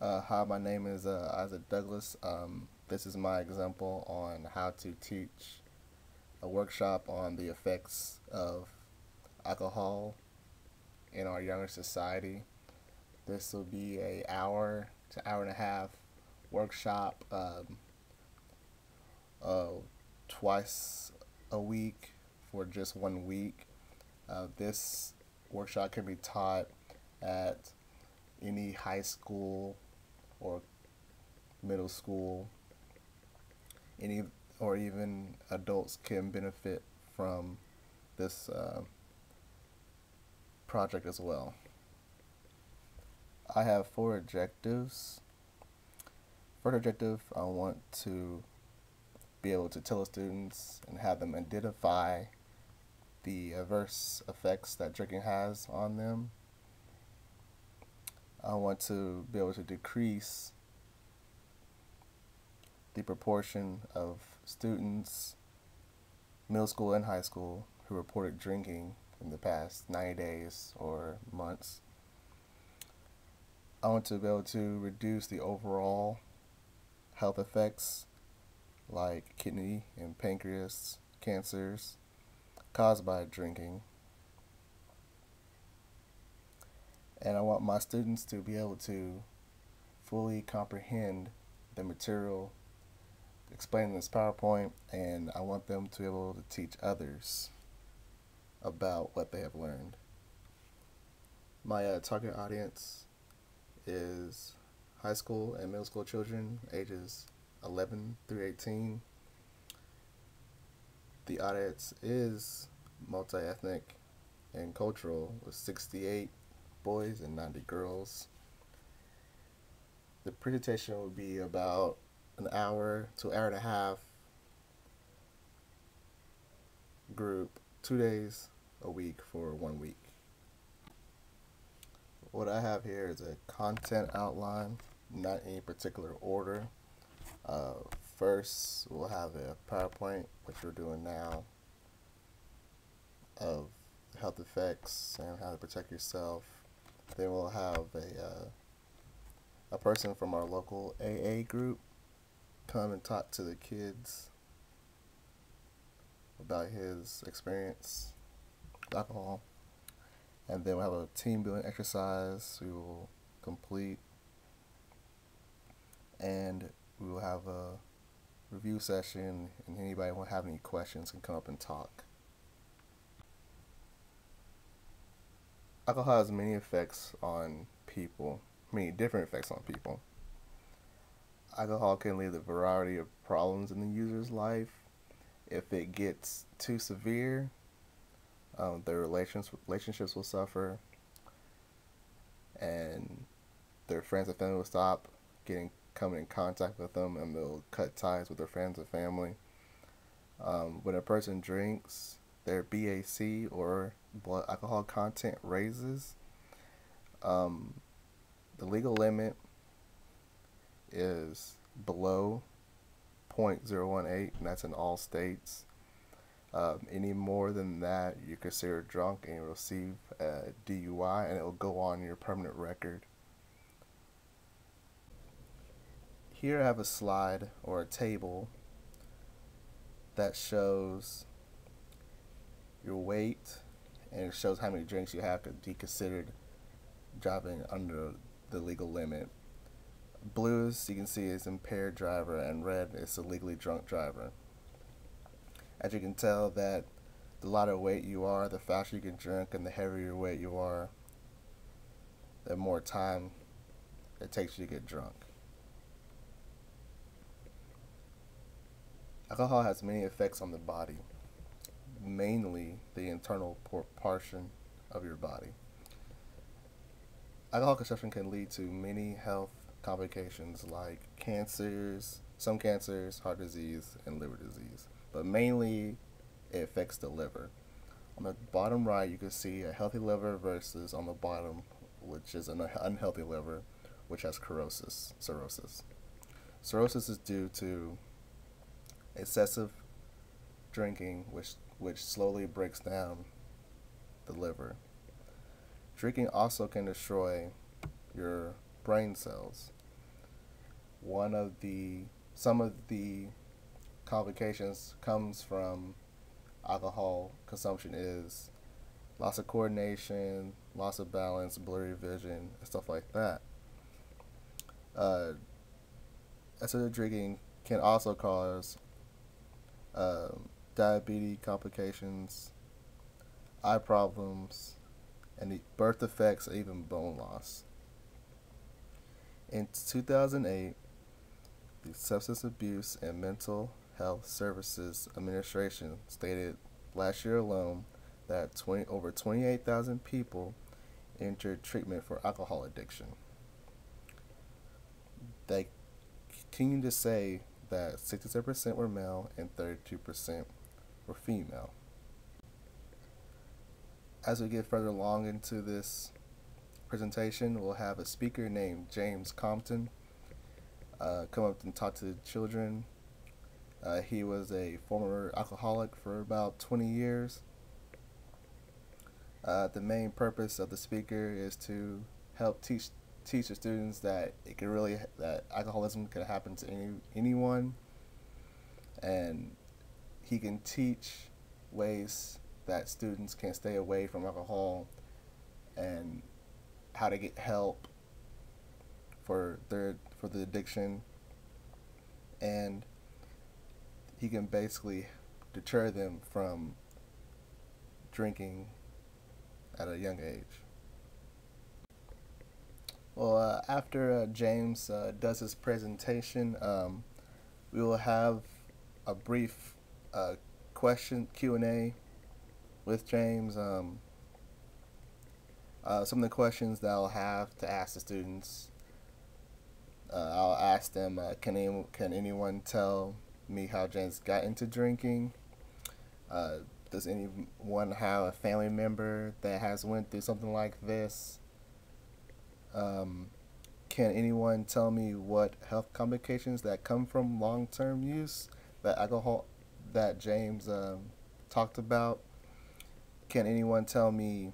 Hi, my name is Isaac Douglas. This is my example on how to teach a workshop on the effects of alcohol in our younger society. This will be a hour to hour and a half workshop, uh, twice a week for just 1 week. This workshop can be taught at any high school or middle school. Any or even adults can benefit from this project as well. I have four objectives. First objective, I want to be able to tell the students and have them identify the adverse effects that drinking has on them. I want to be able to decrease the proportion of students, middle school and high school, who reported drinking in the past 90 days or months. I want to be able to reduce the overall health effects like kidney and pancreas cancers caused by drinking. And I want my students to be able to fully comprehend the material explained in this PowerPoint, and I want them to be able to teach others about what they have learned. My target audience is high school and middle school children ages 11 through 18. The audience is multi-ethnic and cultural with 68 boys and 90 girls. The presentation will be about an hour to hour and a half group, 2 days a week for 1 week. What I have here is a content outline, not any particular order. First, we'll have a PowerPoint, which we're doing now, of health effects and how to protect yourself. Then we'll have a person from our local AA group come and talk to the kids about his experience with alcohol. And then we'll have a team building exercise we will complete. And we will have a review session, and anybody who have any questions can come up and talk. Alcohol has many effects on people, many different effects on people. Alcohol can lead to a variety of problems in the user's life. If it gets too severe, their relationships will suffer, and their friends and family will stop coming in contact with them, and they'll cut ties with their friends and family. When a person drinks, their BAC or blood alcohol content raises. The legal limit is below 0.018, and that's in all states. Any more than that, you're considered drunk and you receive a DUI, and it will go on your permanent record. Here I have a slide or a table that shows your weight, and it shows how many drinks you have to be considered driving under the legal limit. Blue, as you can see, is impaired driver, and red is a legally drunk driver. As you can tell, that the lighter weight you are, the faster you can drink, and the heavier weight you are, the more time it takes you to get drunk. Alcohol has many effects on the body, mainly the internal portion of your body. Alcohol consumption can lead to many health complications like cancers, some cancers, heart disease, and liver disease. But mainly, it affects the liver. On the bottom right, you can see a healthy liver versus on the bottom, which is an unhealthy liver, which has cirrhosis. Cirrhosis is due to excessive drinking, which slowly breaks down the liver. Drinking also can destroy your brain cells. one of the some of the complications comes from alcohol consumption is loss of coordination, loss of balance, blurry vision, and stuff like that. Uh, excessive drinking can also cause diabetes complications, eye problems, and the birth defects, or even bone loss. In 2008, the Substance Abuse and Mental Health Services Administration stated last year alone that over 28,000 people entered treatment for alcohol addiction. They continue to say that 67% were male and 32% were female. As we get further along into this presentation, we'll have a speaker named James Compton come up and talk to the children. He was a former alcoholic for about 20 years. The main purpose of the speaker is to help teach the students that that alcoholism can happen to anyone, and he can teach ways that students can stay away from alcohol and how to get help for the addiction, and he can basically deter them from drinking at a young age. Well, after James does his presentation, we will have a brief Q&A with James. Some of the questions that I'll have to ask the students, I'll ask them, can anyone tell me how James got into drinking? Does anyone have a family member that has went through something like this? Can anyone tell me what health complications that come from long-term use that James talked about? Can anyone tell me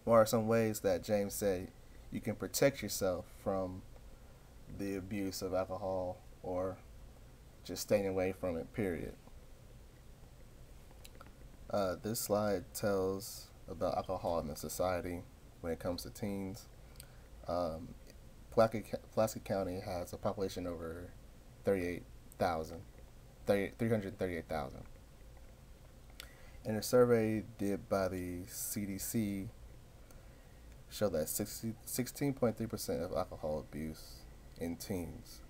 what are some ways that James said you can protect yourself from the abuse of alcohol or just staying away from it, period? This slide tells about alcohol in the society when it comes to teens. Pulaski County has a population over 338,000. And a survey did by the CDC showed that 16.3% of alcohol abuse in teens.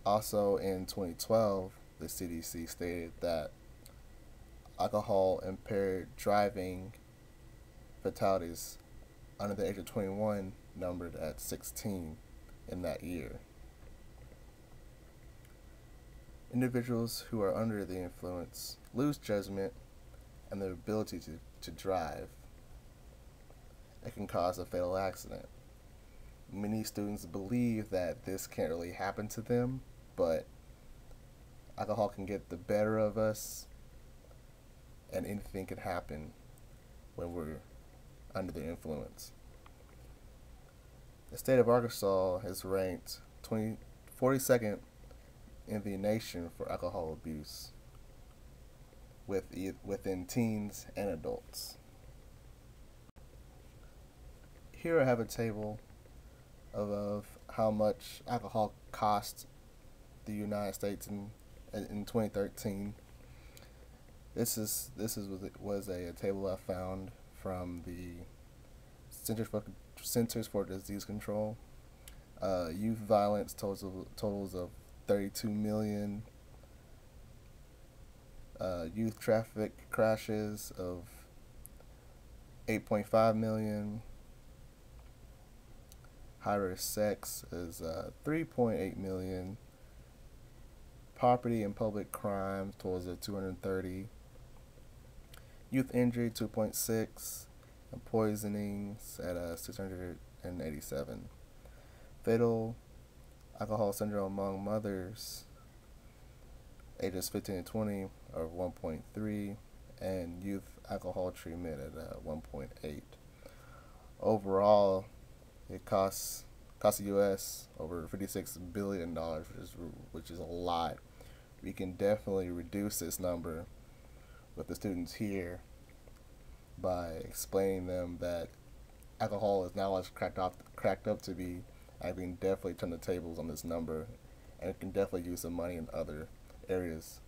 Also in 2012, the CDC stated that alcohol impaired driving fatalities under the age of 21 numbered at 16 in that year. Individuals who are under the influence lose judgment and the ability to drive. It can cause a fatal accident. Many students believe that this can't really happen to them, but alcohol can get the better of us, and anything can happen when we're under the influence. The state of Arkansas is ranked 42nd in the nation for alcohol abuse within teens and adults. Here I have a table of how much alcohol cost the United States in 2013. This was a table I found from the Centers for Disease Control. Youth violence totals of 32 million. Youth traffic crashes of 8.5 million. High-risk sex is 3.8 million. Property and public crime totals of 230. Youth injury 2.6. And poisonings at 687. Fatal alcohol syndrome among mothers ages 15 to 20 of 1.3, and youth alcohol treatment at 1.8. Overall, it costs cost the U.S. over $56 billion, which is a lot. We can definitely reduce this number with the students here by explaining them that alcohol is now as cracked up to be. I can definitely turn the tables on this number, and it can definitely use some money in other areas.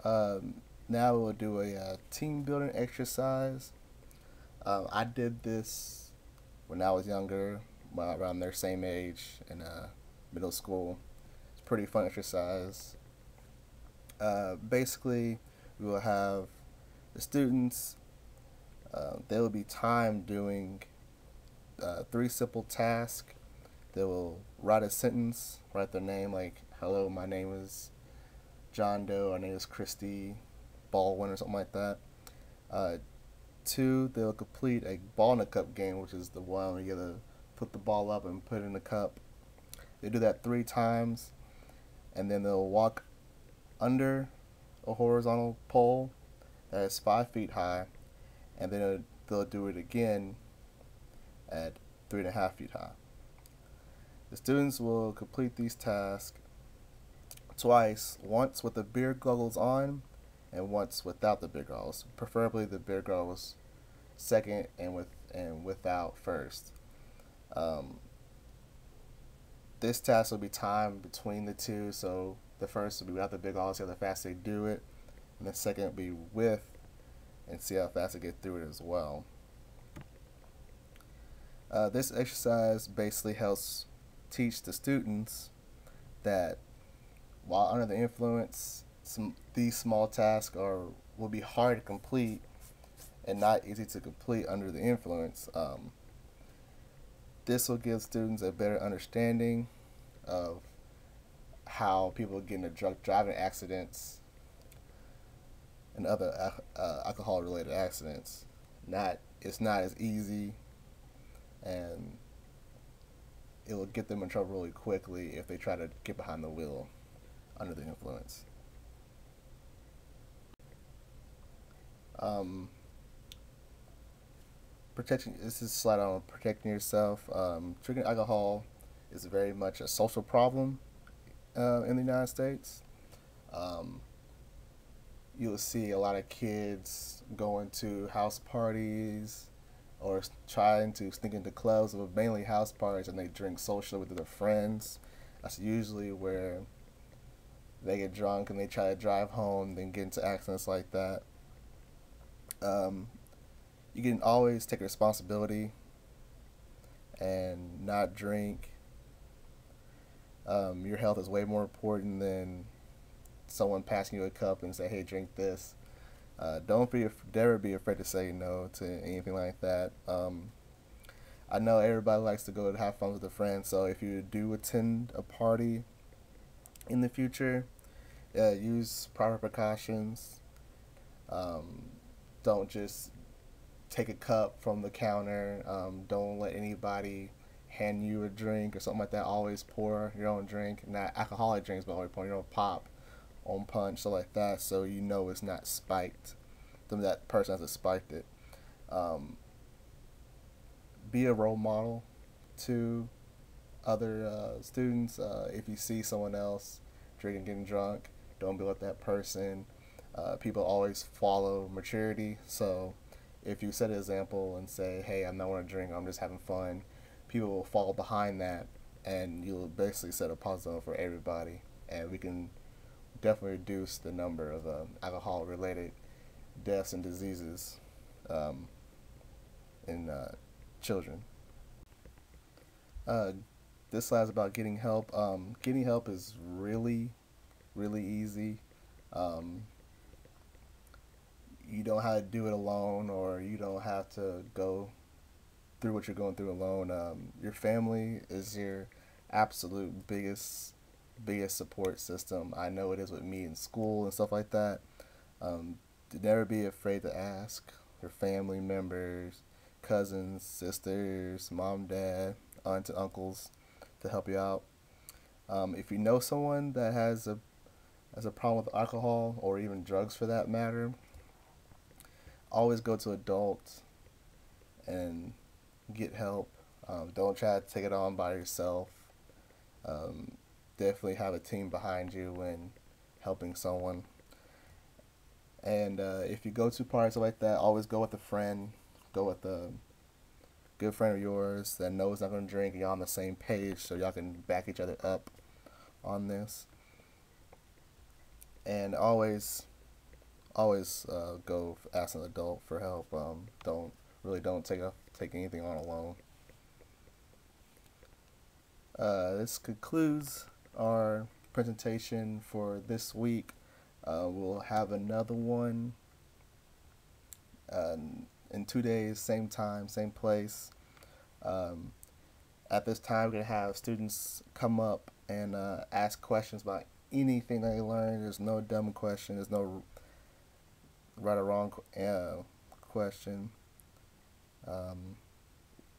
Now we'll do a team building exercise. I did this when I was younger, around their same age in middle school. It's a pretty fun exercise. Basically, we will have the students. They will be timed doing 3 simple tasks. They will write a sentence, write their name, like, hello, my name is John Doe, our name is Christy Baldwin, or something like that. 2, they'll complete a ball in a cup game, which is the one where you gotta put the ball up and put it in the cup. They do that 3 times, and then they'll walk under a horizontal pole that is 5 feet high, and then they'll do it again at 3.5 feet high. The students will complete these tasks twice, once with the beer goggles on and once without the beer goggles. Preferably the beer goggles second and without first. This task will be timed between the two, so the first will be without the beer goggles, see how fast they do it, and the second will be with, and see how fast they get through it as well. This exercise basically helps teach the students that while under the influence, these small tasks will be hard to complete and not easy to complete under the influence. This will give students a better understanding of how people get into drunk driving accidents and other alcohol-related accidents. It's not as easy, and it will get them in trouble really quickly if they try to get behind the wheel under the influence. This is a slide on protecting yourself. Drinking alcohol is very much a social problem in the United States. You'll see a lot of kids going to house parties or trying to sneak into clubs, but mainly house parties, and they drink socially with their friends. That's usually where they get drunk and they try to drive home, then get into accidents like that. You can always take responsibility and not drink. Your health is way more important than someone passing you a cup and say, hey, drink this. Don't never be afraid to say no to anything like that. I know everybody likes to go and have fun with their friends, so if you do attend a party in the future, use proper precautions. Don't just take a cup from the counter. Don't let anybody hand you a drink or something like that. Always pour your own drink, not alcoholic drinks, but always pour your own pop, own punch, stuff like that, so you know it's not spiked. That person hasn't spiked it. Be a role model to other students. If you see someone else drinking, getting drunk, don't be like that person. People always follow maturity, so if you set an example and say, hey, I'm not want to drink, I'm just having fun, people will follow behind that, and you'll basically set a positive for everybody, and we can definitely reduce the number of alcohol-related deaths and diseases in children. This slide is about getting help. Getting help is really, really easy. You don't have to do it alone, or you don't have to go through what you're going through alone. Your family is your absolute biggest support system. I know it is with me in school and stuff like that. Never be afraid to ask your family members, cousins, sisters, mom, dad, aunts, and uncles to help you out. If you know someone that has a problem with alcohol or even drugs for that matter, always go to adults and get help. Don't try to take it on by yourself. Um, Definitely have a team behind you when helping someone. And if you go to parties like that, always go with a friend. Go with a good friend of yours that knows not going to drink, and y'all on the same page so y'all can back each other up on this. And always go ask an adult for help. Don't take anything on alone. This concludes our presentation for this week. We'll have another one uh, in 2 days, same time, same place. Um, at this time, we're going to have students come up and ask questions about anything they learned. There's no dumb question, there's no right or wrong question. Um,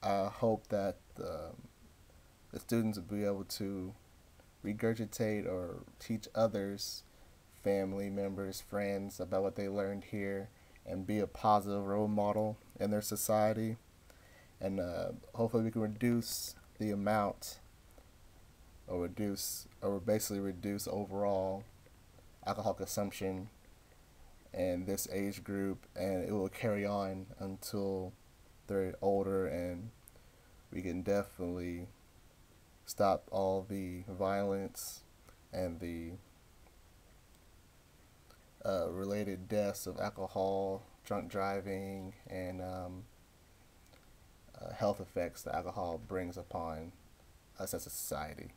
I hope that the students will be able to regurgitate or teach others, family members, friends, about what they learned here and be a positive role model in their society. And hopefully we can reduce the amount or basically reduce overall alcohol consumption in this age group, and it will carry on until they're older, and we can definitely stop all the violence and the related deaths of alcohol, drunk driving, and health effects that alcohol brings upon us as a society.